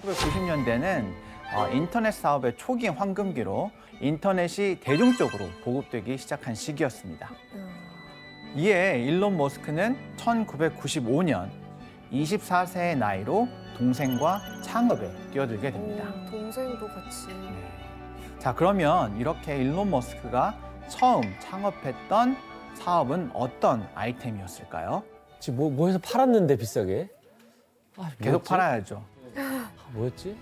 1990년대는 인터넷 사업의 초기 황금기로 인터넷이 대중적으로 보급되기 시작한 시기였습니다. 이에 일론 머스크는 1995년 24세의 나이로 동생과 창업에 뛰어들게 됩니다. 오, 동생도 같이. 자, 그러면 이렇게 일론 머스크가 처음 창업했던 사업은 어떤 아이템이었을까요? 지금 뭐 해서 팔았는데 비싸게? 계속 뭐였지? 팔아야죠. 뭐였지?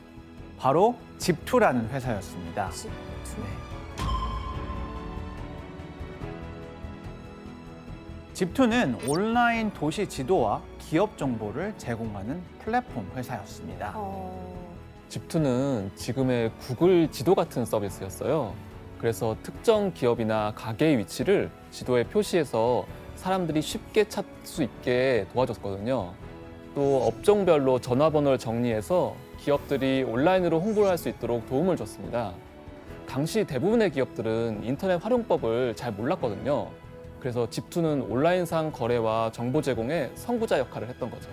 바로 집투라는 회사였습니다. 집, 집투는 온라인 도시 지도와 기업 정보를 제공하는 플랫폼 회사였습니다. 집투는 지금의 구글 지도 같은 서비스였어요. 그래서 특정 기업이나 가게의 위치를 지도에 표시해서 사람들이 쉽게 찾을 수 있게 도와줬거든요. 또 업종별로 전화번호를 정리해서 기업들이 온라인으로 홍보를 할 수 있도록 도움을 줬습니다. 당시 대부분의 기업들은 인터넷 활용법을 잘 몰랐거든요. 그래서 집투는 온라인상 거래와 정보 제공의 선구자 역할을 했던 거죠.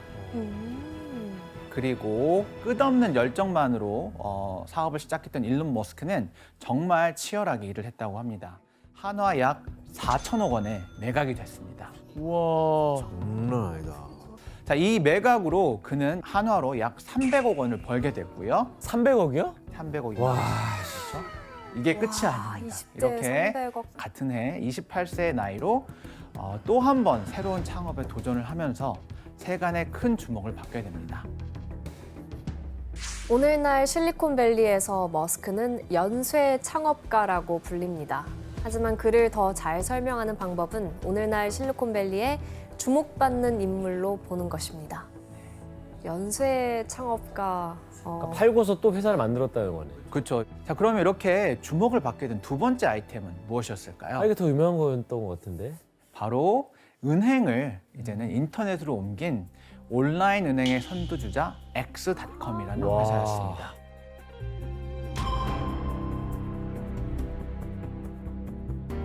그리고 끝없는 열정만으로 사업을 시작했던 일론 머스크는 정말 치열하게 일을 했다고 합니다. 한화 약 4천억 원에 매각이 됐습니다. 우와. 장난 아니다. 자, 이 매각으로 그는 한화로 약 300억 원을 벌게 됐고요. 300억이요? 300억이 와. 그렇죠? 이게 끝이 아닙니다. 20대 이렇게 300억. 같은 해 28세의 나이로 또 한 번 새로운 창업에 도전을 하면서 세간의 큰 주목을 받게 됩니다. 오늘날 실리콘밸리에서 머스크는 연쇄 창업가라고 불립니다. 하지만 그를 더 잘 설명하는 방법은 오늘날 실리콘밸리의 주목받는 인물로 보는 것입니다. 연쇄 창업가. 그러니까 팔고서 또 회사를 만들었다는 거네. 그렇죠. 자, 그러면 이렇게 주목을 받게 된 두 번째 아이템은 무엇이었을까요? 이게 더 유명한 거였던 것 같은데. 바로 은행을 이제는 인터넷으로 옮긴 온라인 은행의 선두주자 X.com이라는 와. 회사였습니다.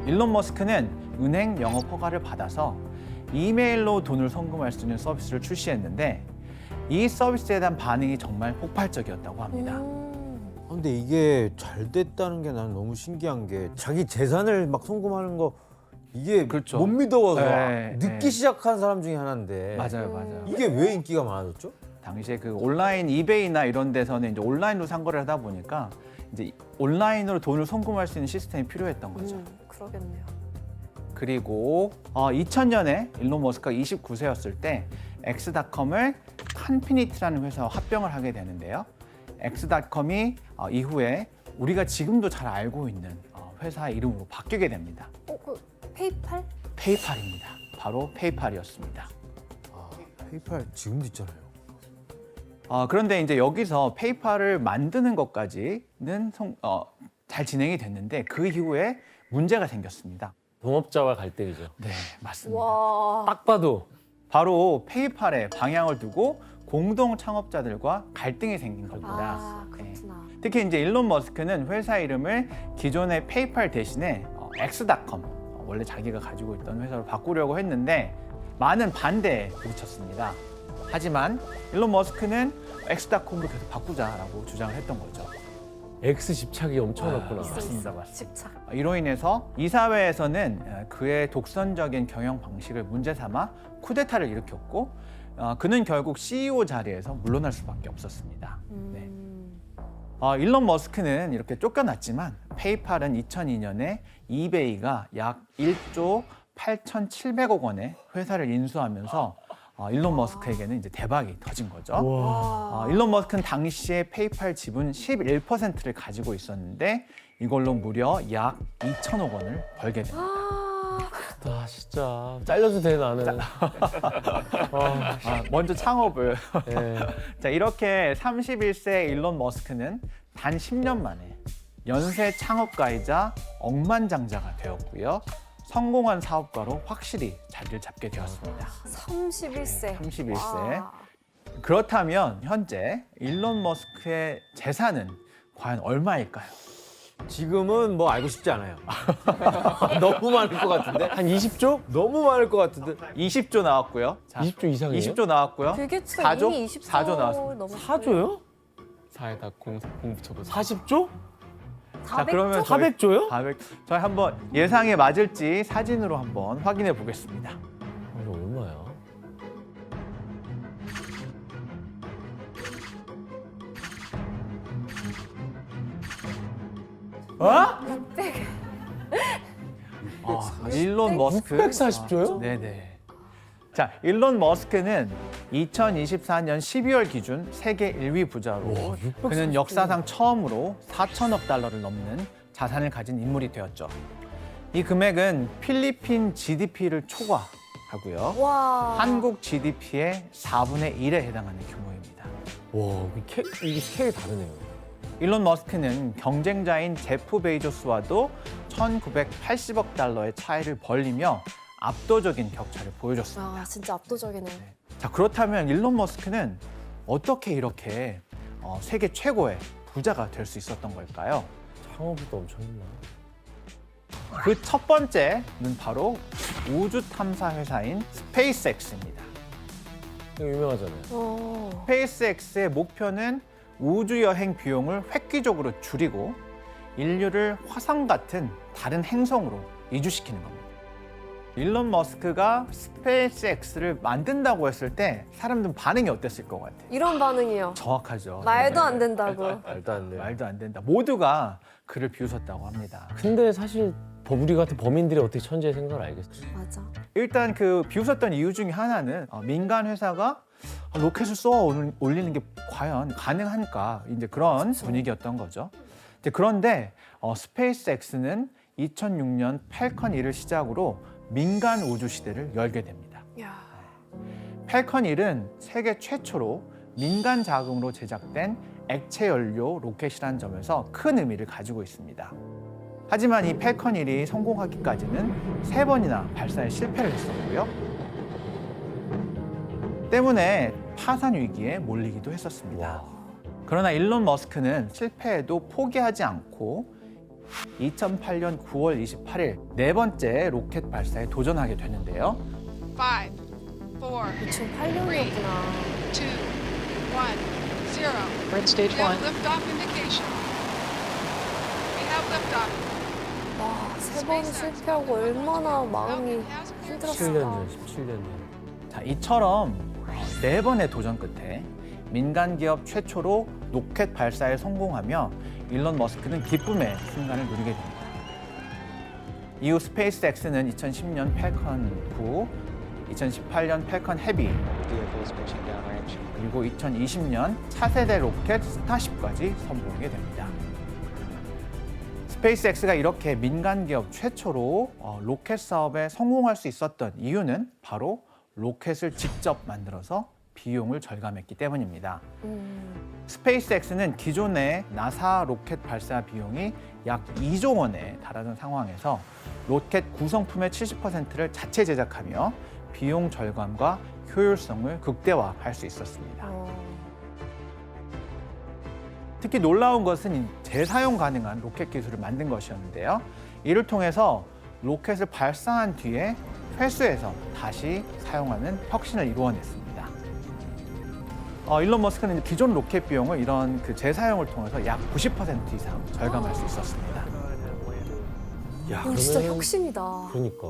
일론 머스크는 은행 영업 허가를 받아서 이메일로 돈을 송금할 수 있는 서비스를 출시했는데 이 서비스에 대한 반응이 정말 폭발적이었다고 합니다. 근데 이게 잘 됐다는 게 나는 너무 신기한 게 자기 재산을 막 송금하는 거 이게 그렇죠. 못 믿어서 네, 늦게 네. 시작한 사람 중에 하나인데 맞아요. 이게 왜 인기가 많아졌죠? 당시에 그 온라인 이베이나 이런 데서는 이제 온라인으로 상거래를 하다 보니까 이제 온라인으로 돈을 송금할 수 있는 시스템이 필요했던 거죠. 그러겠네요. 그리고 2000년에 일론 머스크가 29세였을 때 X.com을 칸피니티라는 회사와 합병을 하게 되는데요. X.com이 이후에 우리가 지금도 잘 알고 있는 회사의 이름으로 바뀌게 됩니다. 그 페이팔? 페이팔입니다. 바로 페이팔이었습니다. 페이팔 지금도 있잖아요. 그런데 이제 여기서 페이팔을 만드는 것까지는 잘 진행이 됐는데 그 이후에 문제가 생겼습니다. 동업자와 갈등이죠. 네, 맞습니다. 와. 딱 봐도. 바로 페이팔의 방향을 두고 공동 창업자들과 갈등이 생긴 겁니다. 그렇구나. 특히 이제 일론 머스크는 회사 이름을 기존의 페이팔 대신에 X.com, 원래 자기가 가지고 있던 회사로 바꾸려고 했는데 많은 반대에 부딪혔습니다. 하지만 일론 머스크는 X.com으로 계속 바꾸자라고 주장을 했던 거죠. X 집착이 엄청났구나. 맞습니다. 집착. 이로 인해서 이사회에서는 그의 독선적인 경영 방식을 문제 삼아 쿠데타를 일으켰고 그는 결국 CEO 자리에서 물러날 수밖에 없었습니다. 네. 일론 머스크는 이렇게 쫓겨났지만 페이팔은 2002년에 이베이가 약 1조 8,700억 원의 회사를 인수하면서 일론 머스크에게는 이제 대박이 터진 거죠. 일론 머스크는 당시에 페이팔 지분 11%를 가지고 있었는데 이걸로 무려 약 2천억 원을 벌게 됩니다. 진짜 잘려도 돼 나는. 먼저 창업을. 예. 자, 이렇게 31세 일론 머스크는 단 10년 만에 연쇄 창업가이자 억만장자가 되었고요. 성공한 사업가로 확실히 자리를 잡게 되었습니다. 31세. 31세. 그렇다면 현재 일론 머스크의 재산은 과연 얼마일까요? 지금은 뭐 알고 싶지 않아요. 너무 많을 것 같은데? 한 20조? 너무 많을 것 같은데? 20조 나왔고요. 자, 20조 이상이에요? 20조 나왔고요. 빌 게이츠가 4조? 이미 24조 4조 나왔습니다. 넘었어요. 4조요? 4에다 공 붙여보세요. 40조? 자, 그러면 400조요? 400. 저희 한번 예상에 맞을지 사진으로 한번 확인해 보겠습니다. 이거 얼마야? 어? 일론 머스크. 640조요? 네네. 자, 일론 머스크는 2024년 12월 기준 세계 1위 부자로 그는 역사상 처음으로 4천억 달러를 넘는 자산을 가진 인물이 되었죠. 이 금액은 필리핀 GDP를 초과하고요. 와. 한국 GDP의 4분의 1에 해당하는 규모입니다. 와, 이게 스케일이 다르네요. 일론 머스크는 경쟁자인 제프 베이조스와도 1980억 달러의 차이를 벌리며 압도적인 격차를 보여줬습니다. 아, 진짜 압도적이네. 자, 그렇다면 일론 머스크는 어떻게 이렇게 세계 최고의 부자가 될 수 있었던 걸까요? 창업부터 엄청 했나? 그 첫 번째는 바로 우주 탐사 회사인 스페이스X입니다. 이거 유명하잖아요. 스페이스X의 목표는 우주 여행 비용을 획기적으로 줄이고 인류를 화성 같은 다른 행성으로 이주시키는 겁니다. 일론 머스크가 스페이스X를 만든다고 했을 때 사람들 반응이 어땠을 것 같아요? 이런 반응이요. 정확하죠. 말도 안 된다고. 말도 안 돼. 말도 안 된다. 모두가 그를 비웃었다고 합니다. 근데 사실 우리 같은 범인들이 어떻게 천재의 생각을 알겠어요? 맞아. 일단 그 비웃었던 이유 중에 하나는 민간 회사가 로켓을 쏘아 올리는 게 과연 가능한가 이제 그런 분위기였던 거죠. 이제 그런데 스페이스X는 2006년 팰컨 1을 시작으로 민간 우주 시대를 열게 됩니다. 야. 팰컨 1은 세계 최초로 민간 자금으로 제작된 액체 연료 로켓이라는 점에서 큰 의미를 가지고 있습니다. 하지만 이 팰컨 1이 성공하기까지는 3번이나 발사에 실패를 했었고요. 때문에 파산 위기에 몰리기도 했었습니다. 그러나 일론 머스크는 실패해도 포기하지 않고 2008년 9월 28일 네 번째 로켓 발사에 도전하게 되는데요. 5, 4, 2008년이었구나. 2, 1, 0. We're in stage We one. have liftoff indication. We have liftoff. 와, 세 번 실패하고 얼마나 마음이 힘들었을까. 17년 전, 17년 전. 자, 이처럼 네 번의 도전 끝에 민간 기업 최초로 로켓 발사에 성공하며 일론 머스크는 기쁨의 순간을 누리게 됩니다. 이후 스페이스X는 2010년 팰컨 9, 2018년 팰컨 헤비, 그리고 2020년 차세대 로켓 스타쉽까지 선보이게 됩니다. 스페이스X가 이렇게 민간 기업 최초로 로켓 사업에 성공할 수 있었던 이유는 바로 로켓을 직접 만들어서 비용을 절감했기 때문입니다. 스페이스X는 기존의 나사 로켓 발사 비용이 약 2조 원에 달하는 상황에서 로켓 구성품의 70%를 자체 제작하며 비용 절감과 효율성을 극대화할 수 있었습니다. 특히 놀라운 것은 이 재사용 가능한 로켓 기술을 만든 것이었는데요. 이를 통해서 로켓을 발사한 뒤에 회수해서 다시 사용하는 혁신을 이루어냈습니다. 일론 머스크는 기존 로켓 비용을 이런 그 재사용을 통해서 약 90% 이상 절감할 수 있었습니다. 야, 이거 진짜 그러면- 혁신이다. 그러니까.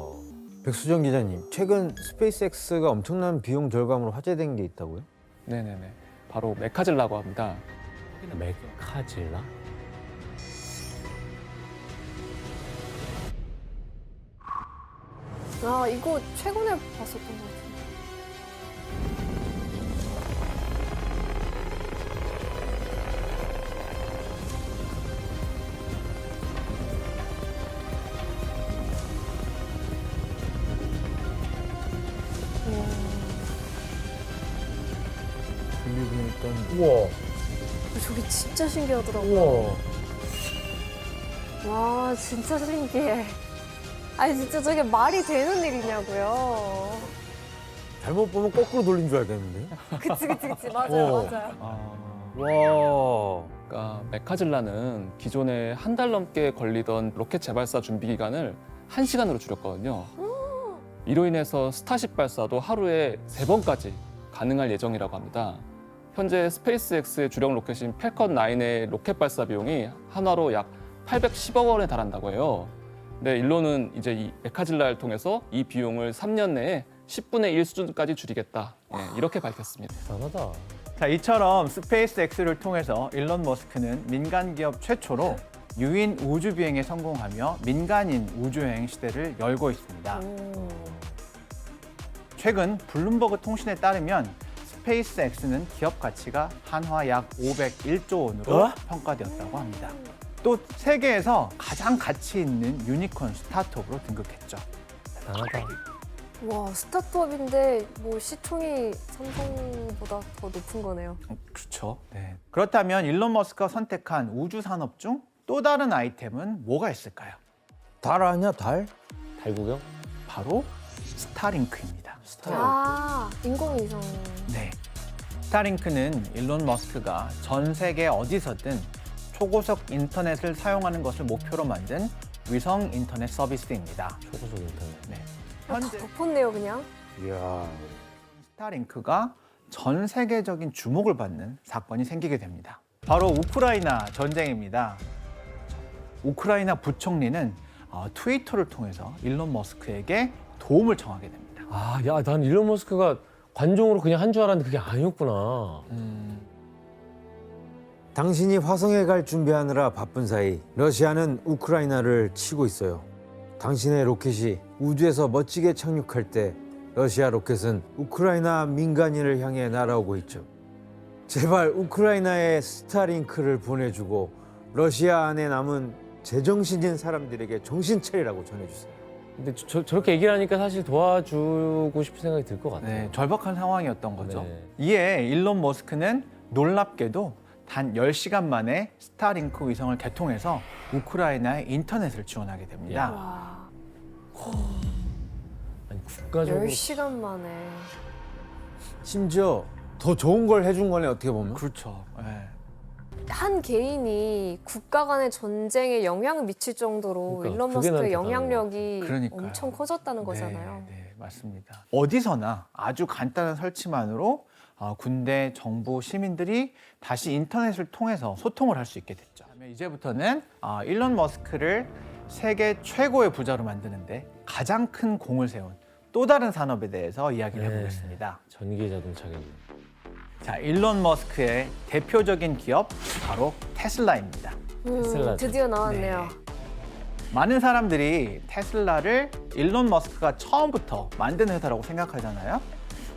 백수정 기자님, 최근 스페이스X가 엄청난 비용 절감으로 화제된 게 있다고요? 네네네. 바로 메카질라고 합니다. 메카질라? 아, 이거 최근에 봤었던 것 같은데. 분류는 일단 우와. 저게 진짜 신기하더라고요. 우와. 와, 진짜 신기해. 아니, 진짜 저게 말이 되는 일이냐고요. 잘못 보면 거꾸로 돌린 줄 알겠는데. 그치. 맞아요. 와. 그러니까 메카질라는 기존에 한 달 넘게 걸리던 로켓 재발사 준비 기간을 1시간으로 줄였거든요. 이로 인해서 스타쉽 발사도 하루에 3번까지 가능할 예정이라고 합니다. 현재 스페이스X의 주력 로켓인 팰컨 9의 로켓 발사 비용이 한화로 약 810억 원에 달한다고 해요. 네, 일론은 이제 이 메카질라를 통해서 이 비용을 3년 내에 10분의 1 수준까지 줄이겠다. 이렇게 밝혔습니다. 대단하다. 자, 이처럼 스페이스X를 통해서 일론 머스크는 민간 기업 최초로 유인 우주 비행에 성공하며 민간인 우주여행 시대를 열고 있습니다. 최근 블룸버그 통신에 따르면 스페이스X는 기업 가치가 한화 약 501조 원으로 평가되었다고 합니다. 또 세계에서 가장 가치 있는 유니콘 스타트업으로 등극했죠. 대단하다. 와, 스타트업인데 뭐 시총이 삼성보다 더 높은 거네요. 그렇죠. 네. 그렇다면 일론 머스크가 선택한 우주 산업 중 또 다른 아이템은 뭐가 있을까요? 달 아니야 달? 달 구경? 바로 스타링크입니다. 아, 인공위성. 네. 스타링크는 일론 머스크가 전 세계 어디서든 초고속 인터넷을 사용하는 것을 목표로 만든 위성 인터넷 서비스입니다. 초고속 인터넷. 네. 다 현재 덮었네요, 그냥. 이야. 스타링크가 전 세계적인 주목을 받는 사건이 생기게 됩니다. 바로 우크라이나 전쟁입니다. 우크라이나 부총리는 트위터를 통해서 일론 머스크에게 도움을 청하게 됩니다. 아, 야, 난 일론 머스크가 관종으로 그냥 한 줄 알았는데 그게 아니었구나. 당신이 화성에 갈 준비하느라 바쁜 사이 러시아는 우크라이나를 치고 있어요. 당신의 로켓이 우주에서 멋지게 착륙할 때 러시아 로켓은 우크라이나 민간인을 향해 날아오고 있죠. 제발 우크라이나에 스타링크를 보내주고 러시아 안에 남은 제정신인 사람들에게 정신 차리라고 전해주세요. 근데 저렇게 얘기를 하니까 사실 도와주고 싶은 생각이 들 것 같아요. 네, 절박한 상황이었던 거죠. 네. 이에 일론 머스크는 놀랍게도 단 10시간 만에 스타링크 위성을 개통해서 우크라이나에 인터넷을 지원하게 됩니다. 와, 아니, 국가적으로 10시간 만에. 심지어 더 좋은 걸 해준 거네 어떻게 보면. 그렇죠. 네. 한 개인이 국가 간의 전쟁에 영향을 미칠 정도로 그러니까, 일론 그게 난 머스크의 대단한 영향력이 그러니까요. 엄청 커졌다는 거잖아요. 네, 네, 맞습니다. 어디서나 아주 간단한 설치만으로 군대, 정부, 시민들이 다시 인터넷을 통해서 소통을 할 수 있게 됐죠. 이제부터는 일론 머스크를 세계 최고의 부자로 만드는데 가장 큰 공을 세운 또 다른 산업에 대해서 이야기를 네. 해보겠습니다. 전기 자동차겠네. 자, 일론 머스크의 대표적인 기업 바로 테슬라입니다. 테슬라죠. 드디어 나왔네요. 많은 사람들이 테슬라를 일론 머스크가 처음부터 만든 회사라고 생각하잖아요.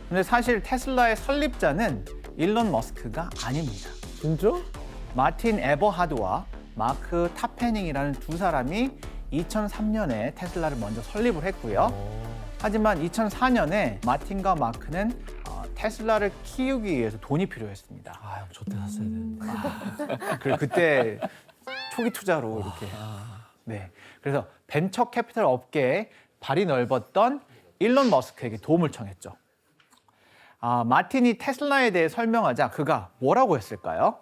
근데 사실 테슬라의 설립자는 일론 머스크가 아닙니다. 진짜? 마틴 에버하드와 마크 타페닝이라는 두 사람이 2003년에 테슬라를 먼저 설립을 했고요. 하지만 2004년에 마틴과 마크는 테슬라를 키우기 위해서 돈이 필요했습니다. 아, 형, 저때 샀어야 되는데. 그리고 그때 초기 투자로 이렇게. 네. 그래서 벤처 캐피털 업계에 발이 넓었던 일론 머스크에게 도움을 청했죠. 마틴이 테슬라에 대해 설명하자 그가 뭐라고 했을까요?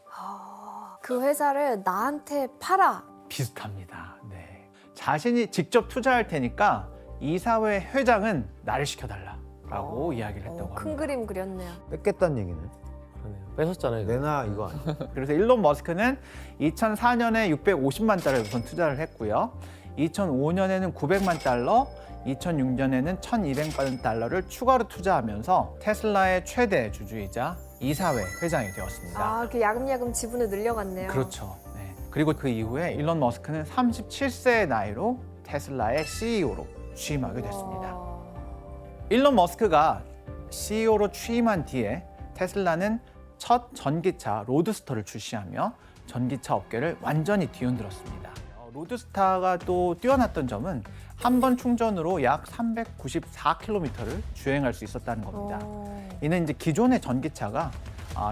그 회사를 나한테 팔아. 비슷합니다. 네. 자신이 직접 투자할 테니까 이사회 회장은 나를 시켜달라라고 이야기를 했다고 합니다. 큰 그림 그렸네요. 뺏겠다는 얘기네. 그러네요. 뺏었잖아요. 내나 이거 아니야. 그래서 일론 머스크는 2004년에 650만 달러를 우선 투자를 했고요. 2005년에는 900만 달러, 2006년에는 1,200만 달러를 추가로 투자하면서 테슬라의 최대 주주이자 이사회 회장이 되었습니다. 이렇게 야금야금 지분을 늘려갔네요. 그렇죠. 네. 그리고 그 이후에 일론 머스크는 37세의 나이로 테슬라의 CEO로 취임하게 됐습니다. 일론 머스크가 CEO로 취임한 뒤에 테슬라는 첫 전기차 로드스터를 출시하며 전기차 업계를 완전히 뒤흔들었습니다. 로드스타가 또 뛰어났던 점은 한 번 충전으로 약 394km를 주행할 수 있었다는 겁니다. 이는 이제 기존의 전기차가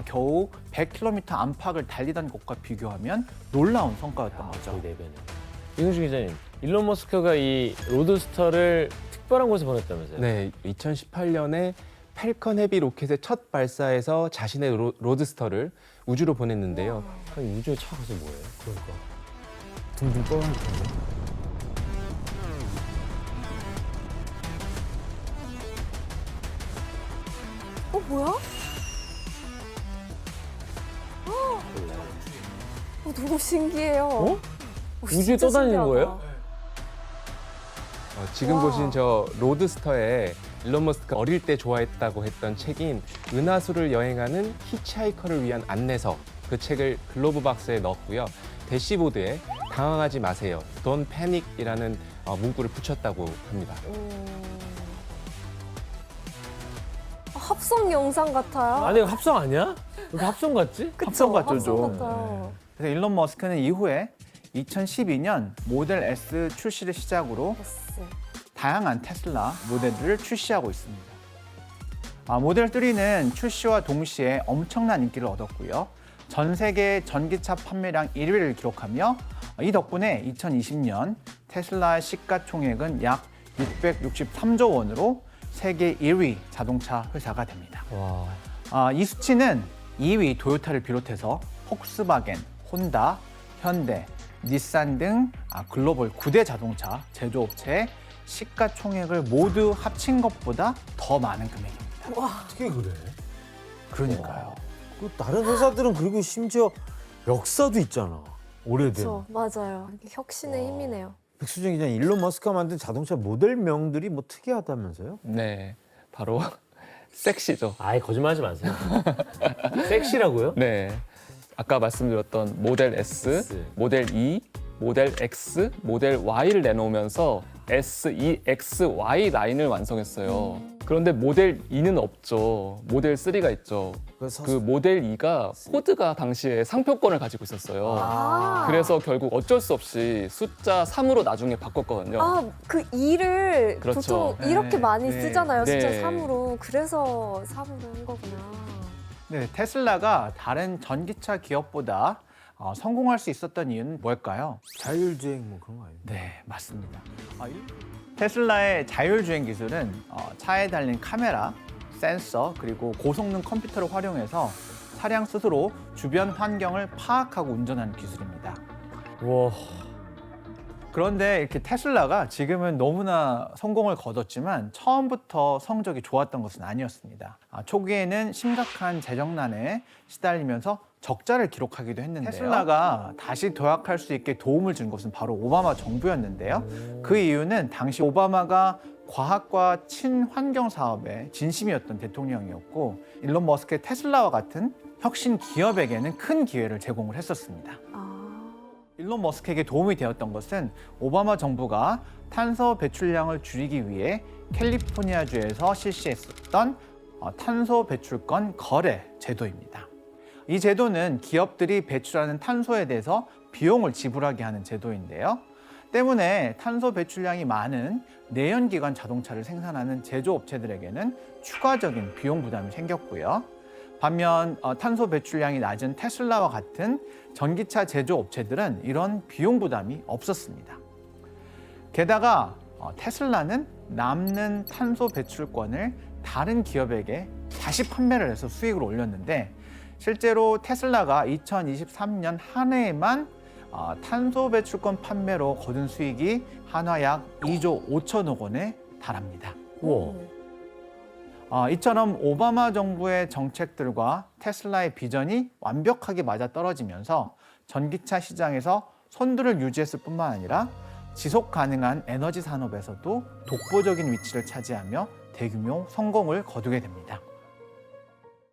겨우 100km 안팎을 달리던 것과 비교하면 놀라운 성과였던 거죠. 거의 4배네. 이승준 기자님, 일론 머스크가 이 로드스터를 특별한 곳에 보냈다면서요? 네, 2018년에 팰컨 헤비 로켓의 첫 발사에서 자신의 로드스터를 우주로 보냈는데요. 아니, 우주에 차 가서 뭐해요? 그러니까 둥둥 떠날 텐데. 뭐야? 너무 신기해요. 어? 우주에 진짜 떠다니는 신기하다. 거예요? 지금 와. 보신 저 로드스터에 일론 머스크가 어릴 때 좋아했다고 했던 책인 은하수를 여행하는 히치하이커를 위한 안내서, 그 책을 글로브 박스에 넣었고요. 대시보드에 당황하지 마세요, Don't Panic이라는 문구를 붙였다고 합니다. 합성 영상 같아요. 아니, 이거 합성 아니야? 왜 합성 같지? 그쵸? 합성 같죠, 합성 좀. 같아요. 그래서 일론 머스크는 이후에 2012년 모델 S 출시를 시작으로 S. 다양한 테슬라 모델들을 출시하고 있습니다. 모델 3는 출시와 동시에 엄청난 인기를 얻었고요. 전 세계 전기차 판매량 1위를 기록하며 이 덕분에 2020년 테슬라의 시가총액은 약 663조 원으로 세계 1위 자동차 회사가 됩니다. 와. 이 수치는 2위 도요타를 비롯해서 폭스바겐, 혼다, 현대, 닛산 등 글로벌 9대 자동차 제조업체의 시가총액을 모두 합친 것보다 더 많은 금액입니다. 어떻게 그래? 그러니까요. 그 다른 회사들은 그리고 심지어 역사도 있잖아. 오래된. 그렇죠. 맞아요. 이게 혁신의 힘이네요. 백수정 기자님, 일론 머스크가 만든 자동차 모델명들이 뭐 특이하다면서요? 네, 바로 섹시죠. 아이, 거짓말하지 마세요. 섹시라고요? 네, 아까 말씀드렸던 모델 S, S. 모델 E, 모델 X, 모델 Y를 내놓으면서 S, E, X, Y 라인을 완성했어요. 그런데 모델 E는 없죠. 모델 3가 있죠. 그래서 그 모델 E가 포드가 당시에 상표권을 가지고 있었어요. 아. 그래서 결국 어쩔 수 없이 숫자 3으로 나중에 바꿨거든요. 아, 그 2를 그렇죠. 보통 이렇게 네, 많이 네. 쓰잖아요. 숫자 네. 3으로. 그래서 3으로 한 거구나. 네, 테슬라가 다른 전기차 기업보다 성공할 수 있었던 이유는 뭘까요? 자율주행 뭐 그런 거 아니에요? 네, 맞습니다. 테슬라의 자율주행 기술은 차에 달린 카메라, 센서, 그리고 고성능 컴퓨터를 활용해서 차량 스스로 주변 환경을 파악하고 운전하는 기술입니다. 와. 그런데 이렇게 테슬라가 지금은 너무나 성공을 거뒀지만 처음부터 성적이 좋았던 것은 아니었습니다. 초기에는 심각한 재정난에 시달리면서 적자를 기록하기도 했는데요. 테슬라가 다시 도약할 수 있게 도움을 준 것은 바로 오바마 정부였는데요. 그 이유는 당시 오바마가 과학과 친환경 사업에 진심이었던 대통령이었고 일론 머스크의 테슬라와 같은 혁신 기업에게는 큰 기회를 제공을 했었습니다. 일론 머스크에게 도움이 되었던 것은 오바마 정부가 탄소 배출량을 줄이기 위해 캘리포니아주에서 실시했었던 탄소 배출권 거래 제도입니다. 이 제도는 기업들이 배출하는 탄소에 대해서 비용을 지불하게 하는 제도인데요. 때문에 탄소 배출량이 많은 내연기관 자동차를 생산하는 제조업체들에게는 추가적인 비용 부담이 생겼고요. 반면 탄소 배출량이 낮은 테슬라와 같은 전기차 제조업체들은 이런 비용 부담이 없었습니다. 게다가 테슬라는 남는 탄소 배출권을 다른 기업에게 다시 판매를 해서 수익을 올렸는데 실제로 테슬라가 2023년 한 해에만 탄소 배출권 판매로 거둔 수익이 한화 약 2조 5천억 원에 달합니다. 우와. 이처럼 오바마 정부의 정책들과 테슬라의 비전이 완벽하게 맞아떨어지면서 전기차 시장에서 선두를 유지했을 뿐만 아니라 지속 가능한 에너지 산업에서도 독보적인 위치를 차지하며 대규모 성공을 거두게 됩니다.